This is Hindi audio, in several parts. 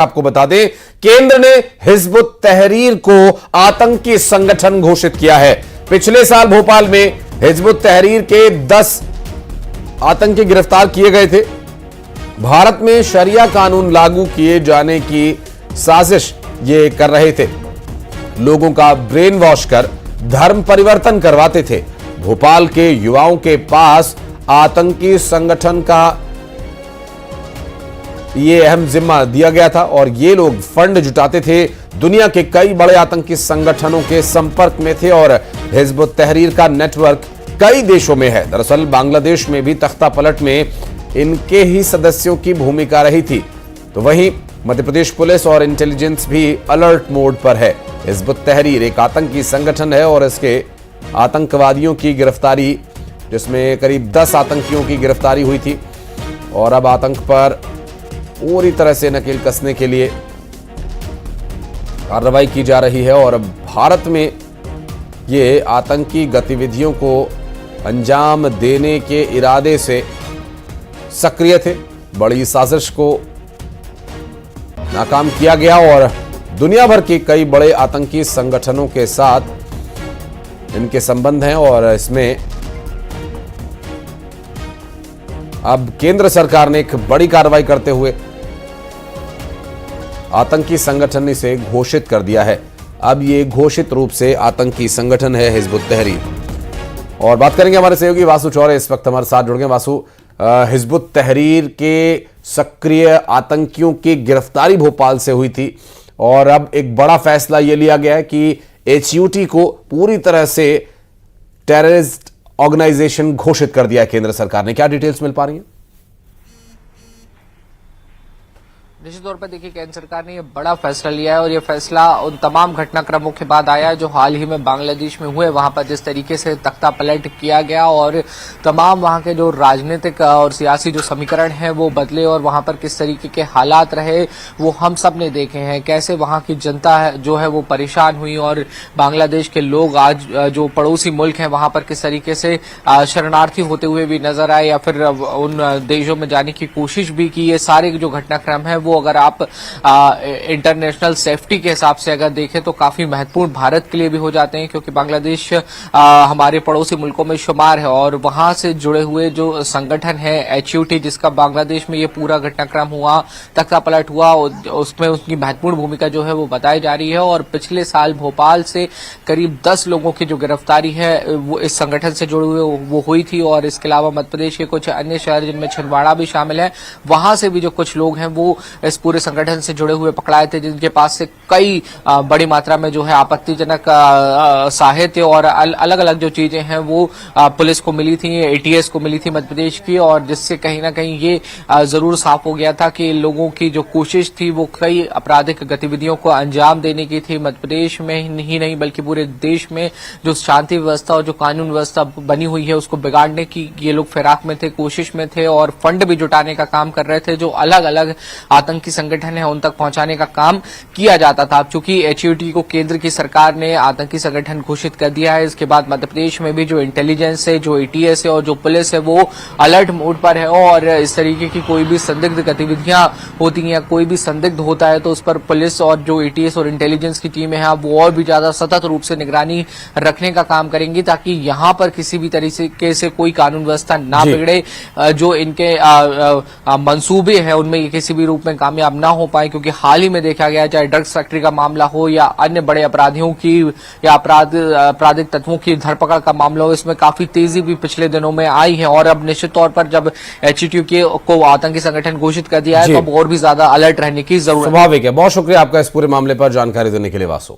आपको बता दें, केंद्र ने हिजबुत तहरीर को आतंकी संगठन घोषित किया है। पिछले साल भोपाल में हिजबुत तहरीर के 10 आतंकी गिरफ्तार किए गए थे। भारत में शरिया कानून लागू किए जाने की साजिश ये कर रहे थे। लोगों का ब्रेन वॉश कर धर्म परिवर्तन करवाते थे। भोपाल के युवाओं के पास आतंकी संगठन का ये अहम जिम्मा दिया गया था और ये लोग फंड जुटाते थे। दुनिया के कई बड़े आतंकी संगठनों के संपर्क में थे और हिजबुत तहरीर का नेटवर्क कई देशों में है। दरअसल बांग्लादेश में भी तख्ता पलट में इनके ही सदस्यों की भूमिका रही थी। तो वहीं मध्य प्रदेश पुलिस और इंटेलिजेंस भी अलर्ट मोड पर है। हिजबुत तहरीर एक आतंकी संगठन है और इसके आतंकवादियों की गिरफ्तारी, जिसमें करीब 10 आतंकियों की गिरफ्तारी हुई थी और अब आतंक पर पूरी तरह से नकेल कसने के लिए कार्रवाई की जा रही है। और भारत में ये आतंकी गतिविधियों को अंजाम देने के इरादे से सक्रिय थे। बड़ी साजिश को नाकाम किया गया और दुनिया भर के कई बड़े आतंकी संगठनों के साथ इनके संबंध हैं और इसमें अब केंद्र सरकार ने एक बड़ी कार्रवाई करते हुए आतंकी संगठन इसे घोषित कर दिया है। अब ये घोषित रूप से आतंकी संगठन है हिजबुत तहरीर। और बात करेंगे हमारे सहयोगी वासु चौरे, इस वक्त हमारे साथ जुड़ गए। वासु, हिजबुत तहरीर के सक्रिय आतंकियों की गिरफ्तारी भोपाल से हुई थी और अब एक बड़ा फैसला यह लिया गया है कि HUT को पूरी तरह से टेररिस्ट ऑर्गेनाइजेशन घोषित कर दिया है केंद्र सरकार ने। क्या डिटेल्स मिल पा रही हैं? निश्चित तौर पर देखिए, केंद्र सरकार ने ये बड़ा फैसला लिया है और ये फैसला उन तमाम घटनाक्रमों के बाद आया है जो हाल ही में बांग्लादेश में हुए। वहां पर जिस तरीके से तख्ता पलट किया गया और तमाम वहां के जो राजनीतिक और सियासी जो समीकरण हैं वो बदले और वहां पर किस तरीके के हालात रहे वो हम सब ने देखे हैं। कैसे वहां की जनता जो है वो परेशान हुई और बांग्लादेश के लोग आज जो पड़ोसी मुल्क हैं वहां पर किस तरीके से शरणार्थी होते हुए भी नजर आए या फिर उन देशों में जाने की कोशिश भी की। ये सारे जो घटनाक्रम है वो अगर आप इंटरनेशनल सेफ्टी के हिसाब से अगर देखें तो काफी महत्वपूर्ण भारत के लिए भी हो जाते हैं, क्योंकि बांग्लादेश हमारे पड़ोसी मुल्कों में शुमार है और वहां से जुड़े हुए जो संगठन है HUT, जिसका बांग्लादेश में ये पूरा घटनाक्रम हुआ, तख्ता पलट हुआ, उसमें उसकी महत्वपूर्ण भूमिका जो है वो बताई जा रही है। और पिछले साल भोपाल से करीब 10 लोगों की जो गिरफ्तारी है वो इस संगठन से जुड़े हुए वो हुई थी। और इसके अलावा मध्य प्रदेश के कुछ अन्य शहर जिनमें छिंदवाड़ा भी शामिल है, वहां से भी जो कुछ लोग हैं वो इस पूरे संगठन से जुड़े हुए पकड़ाए थे, जिनके पास से कई बड़ी मात्रा में जो है आपत्तिजनक साहित्य और अलग अलग जो चीजें हैं वो पुलिस को मिली थी, ATS को मिली थी मध्य प्रदेश की, और जिससे कहीं ना कहीं ये जरूर साफ हो गया था कि लोगों की जो कोशिश थी वो कई आपराधिक गतिविधियों को अंजाम देने की थी। मध्य प्रदेश में ही नहीं बल्कि पूरे देश में जो शांति व्यवस्था और जो कानून व्यवस्था बनी हुई है उसको बिगाड़ने की ये लोग फिराक में थे, कोशिश में थे और फंड भी जुटाने का काम कर रहे थे। जो अलग अलग आतंकी संगठन है उन तक पहुंचाने का काम किया जाता था। चूंकि HUT को केंद्र की सरकार ने आतंकी संगठन घोषित कर दिया है, इसके बाद मध्य प्रदेश में भी जो इंटेलिजेंस है, जो ATS है और जो पुलिस है वो अलर्ट मोड पर है और इस तरीके की कोई भी संदिग्ध गतिविधियां होती हैं या कोई भी संदिग्ध होता है तो उस पर पुलिस और जो ATS और इंटेलिजेंस की टीमें हैं वो और भी ज्यादा सतत रूप से निगरानी रखने का काम करेंगी, ताकि यहां पर किसी भी तरीके से कोई कानून व्यवस्था ना बिगड़े, जो इनके मंसूबे हैं उनमें ये किसी भी रूप में कामयाब ना हो पाए। क्योंकि हाल ही में देखा गया, चाहे ड्रग्स फैक्ट्री का मामला हो या अन्य बड़े अपराधियों की या आपराधिक तत्वों की धरपकड़ का मामला हो, इसमें काफी तेजी भी पिछले दिनों में आई है। और अब निश्चित तौर पर जब HUT को आतंकी संगठन घोषित कर दिया है तो अब और भी ज्यादा अलर्ट रहने की जरूरत है। स्वाभाविक है। बहुत शुक्रिया आपका इस पूरे मामले पर जानकारी देने के लिए वासु।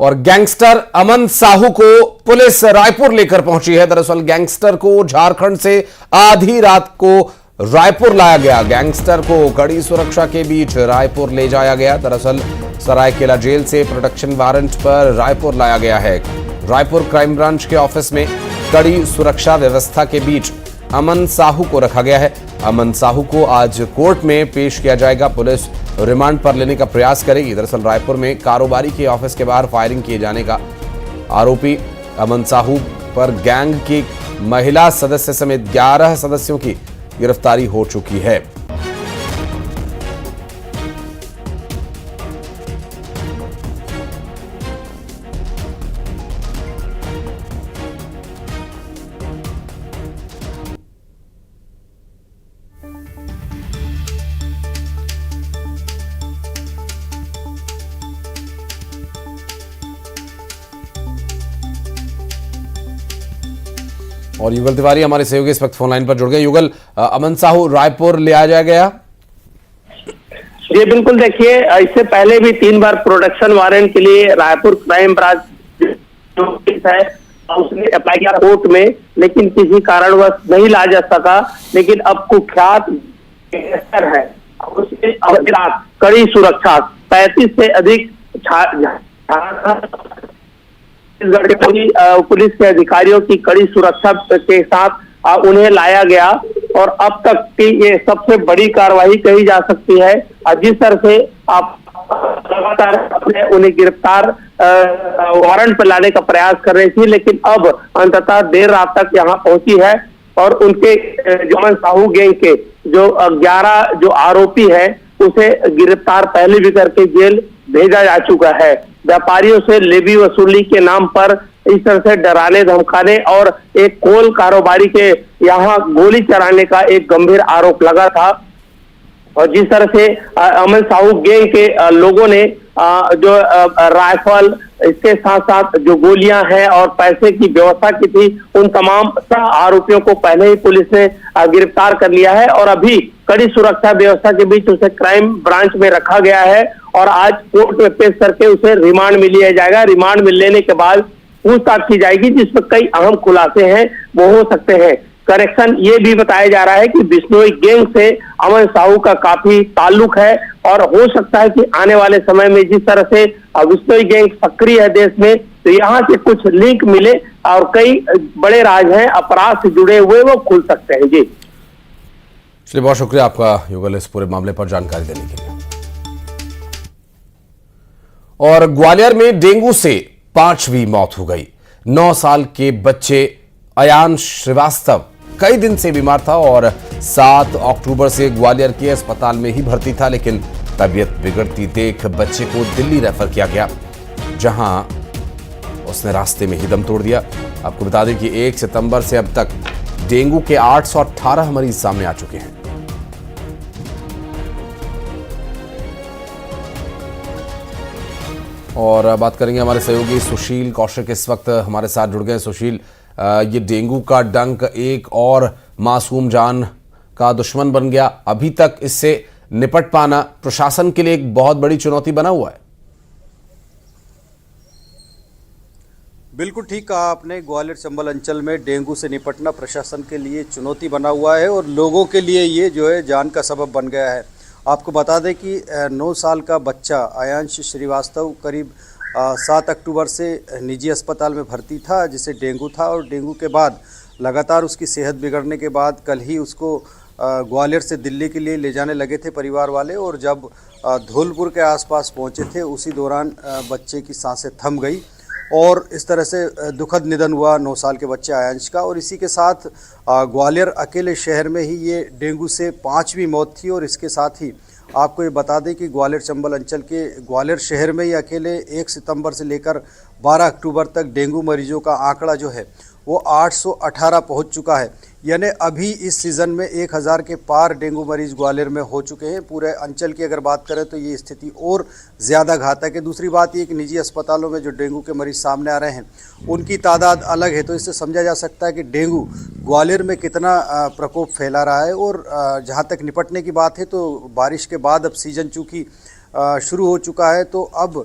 और गैंगस्टर अमन साहू को पुलिस रायपुर लेकर पहुंची है। दरअसल गैंगस्टर को झारखंड से आधी रात को रायपुर लाया गया। गैंगस्टर को कड़ी सुरक्षा के बीच रायपुर ले जाया गया। दरअसल सरायकेला जेल से प्रोटेक्शन वारंट पर रायपुर लाया गया है। रायपुर क्राइम ब्रांच के ऑफिस में कड़ी सुरक्षा व्यवस्था के बीच अमन साहू को रखा गया है। अमन साहू को आज कोर्ट में पेश किया जाएगा। पुलिस रिमांड पर लेने का प्रयास करेगी। दरअसल रायपुर में कारोबारी के ऑफिस के बाहर फायरिंग किए जाने का आरोपी अमन साहू पर गैंग की महिला सदस्य समेत 11 सदस्यों की गिरफ्तारी हो चुकी है। और युगल तिवारी हमारे सहयोगी इस वक्त फोन लाइन पर जुड़ गए। युगल, अमन साहू रायपुर ले आ जाया गया? जी बिल्कुल, देखिए इससे पहले भी 3 बार प्रोडक्शन वारंट के लिए रायपुर क्राइम ब्रांच है उसने अप्लाई किया कोर्ट में, लेकिन किसी कारणवश नहीं ला जा सका। लेकिन अब कुख्यात गैंगस्टर है, उसके कड़ी सुरक्षा 35 से अधिक छत्तीसगढ़ के पुलिस के अधिकारियों की कड़ी सुरक्षा के साथ उन्हें लाया गया और अब तक की ये सबसे बड़ी कार्रवाई कही जा सकती है। जिस तरह से आप लगातार अपने उन्हें गिरफ्तार वारंट पर लाने का प्रयास कर रही थी, लेकिन अब अंततः देर रात तक यहाँ पहुंची है और उनके जो अमन साहू गैंग के जो 11 जो आरोपी है उसे गिरफ्तार पहले भी करके जेल भेजा जा चुका है। व्यापारियों से लेवी वसूली के नाम पर इस तरह से डराने धमकाने और एक कोल कारोबारी के यहाँ गोली चलाने का एक गंभीर आरोप लगा था। और जिस तरह से अमन साहू गैंग के लोगों ने जो राइफल इसके साथ साथ जो गोलियां हैं और पैसे की व्यवस्था की थी, उन तमाम आरोपियों को पहले ही पुलिस ने गिरफ्तार कर लिया है और अभी कड़ी सुरक्षा व्यवस्था के बीच उसे क्राइम ब्रांच में रखा गया है और आज कोर्ट में पेश करके उसे रिमांड में लिया जाएगा। रिमांड में लेने के बाद पूछताछ की जाएगी जिसमें कई अहम खुलासे हैं वो हो सकते हैं। करेक्शन ये भी बताया जा रहा है कि बिश्नोई गैंग से अमन साहू का काफी ताल्लुक है और हो सकता है कि आने वाले समय में जिस तरह से बिश्नोई गैंग सक्रिय है देश में, तो यहाँ से कुछ लिंक मिले और कई बड़े राज हैं अपराध से जुड़े हुए वो खुल सकते हैं। जी चलिए, बहुत शुक्रिया आपका युगल इस पूरे मामले पर जानकारी देने के लिए। और ग्वालियर में डेंगू से 5वीं मौत हो गई। 9 साल के बच्चे अयान श्रीवास्तव कई दिन से बीमार था और 7 अक्टूबर से ग्वालियर के अस्पताल में ही भर्ती था, लेकिन तबीयत बिगड़ती देख बच्चे को दिल्ली रेफर किया गया, जहां उसने रास्ते में ही दम तोड़ दिया। आपको बता दें कि 1 सितंबर से अब तक डेंगू के 818 मरीज सामने आ चुके हैं। और बात करेंगे हमारे सहयोगी सुशील कौशिक इस वक्त हमारे साथ जुड़ गए। सुशील, ये डेंगू का डंक एक और मासूम जान का दुश्मन बन गया। अभी तक इससे निपट पाना प्रशासन के लिए एक बहुत बड़ी चुनौती बना हुआ है। बिल्कुल ठीक कहा आपने। ग्वालियर चंबल अंचल में डेंगू से निपटना प्रशासन के लिए चुनौती बना हुआ है और लोगों के लिए ये जो है जान का सबब बन गया है। आपको बता दें कि 9 साल का बच्चा अयांश श्रीवास्तव करीब 7 अक्टूबर से निजी अस्पताल में भर्ती था, जिसे डेंगू था और डेंगू के बाद लगातार उसकी सेहत बिगड़ने के बाद कल ही उसको ग्वालियर से दिल्ली के लिए ले जाने लगे थे परिवार वाले। और जब धौलपुर के आसपास पहुंचे थे उसी दौरान बच्चे की सांसें थम गई और इस तरह से दुखद निधन हुआ 9 साल के बच्चे आयांश का। और इसी के साथ ग्वालियर अकेले शहर में ही ये डेंगू से 5वीं मौत थी। और इसके साथ ही आपको ये बता दें कि ग्वालियर चंबल अंचल के ग्वालियर शहर में ही अकेले 1 सितंबर से लेकर 12 अक्टूबर तक डेंगू मरीजों का आंकड़ा जो है वो 818 पहुंच चुका है। यानी अभी इस सीज़न में 1000 के पार डेंगू मरीज ग्वालियर में हो चुके हैं। पूरे अंचल की अगर बात करें तो ये स्थिति और ज़्यादा घातक है। दूसरी बात ये कि निजी अस्पतालों में जो डेंगू के मरीज सामने आ रहे हैं उनकी तादाद अलग है, तो इससे समझा जा सकता है कि डेंगू ग्वालियर में कितना प्रकोप फैला रहा है। और जहाँ तक निपटने की बात है तो बारिश के बाद अब सीज़न चूँकि शुरू हो चुका है, तो अब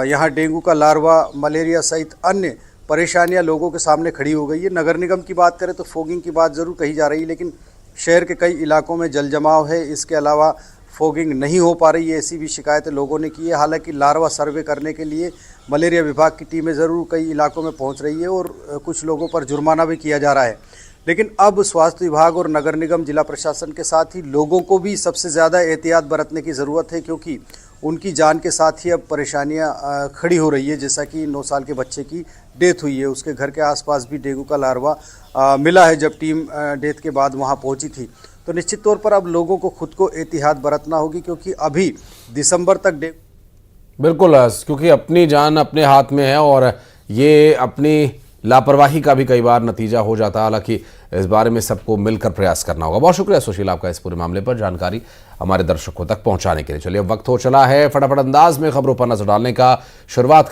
यहाँ डेंगू का लार्वा, मलेरिया सहित अन्य परेशानियां लोगों के सामने खड़ी हो गई है। नगर निगम की बात करें तो फॉगिंग की बात ज़रूर कही जा रही है, लेकिन शहर के कई इलाकों में जल जमाव है। इसके अलावा फॉगिंग नहीं हो पा रही है, ऐसी भी शिकायतें लोगों ने की है। हालांकि लार्वा सर्वे करने के लिए मलेरिया विभाग की टीमें ज़रूर कई इलाकों में पहुंच रही है और कुछ लोगों पर जुर्माना भी किया जा रहा है। लेकिन अब स्वास्थ्य विभाग और नगर निगम, जिला प्रशासन के साथ ही लोगों को भी सबसे ज़्यादा एहतियात बरतने की ज़रूरत है, क्योंकि उनकी जान के साथ ही अब परेशानियां खड़ी हो रही है। जैसा कि 9 साल के बच्चे की डेथ हुई है, उसके घर के आसपास भी डेंगू का लार्वा मिला है जब टीम डेथ के बाद वहां पहुंची थी। तो निश्चित तौर पर अब लोगों को खुद को एहतियात बरतना होगी, क्योंकि अभी दिसंबर तक बिल्कुल, क्योंकि अपनी जान अपने हाथ में है और ये अपनी लापरवाही का भी कई बार नतीजा हो जाता है। हालांकि इस बारे में सबको मिलकर प्रयास करना होगा। बहुत शुक्रिया सुशील आपका इस पूरे मामले पर जानकारी हमारे दर्शकों तक पहुंचाने के लिए। चलिए, अब वक्त हो चला है फटाफट अंदाज में खबरों पर नजर डालने का। शुरुआत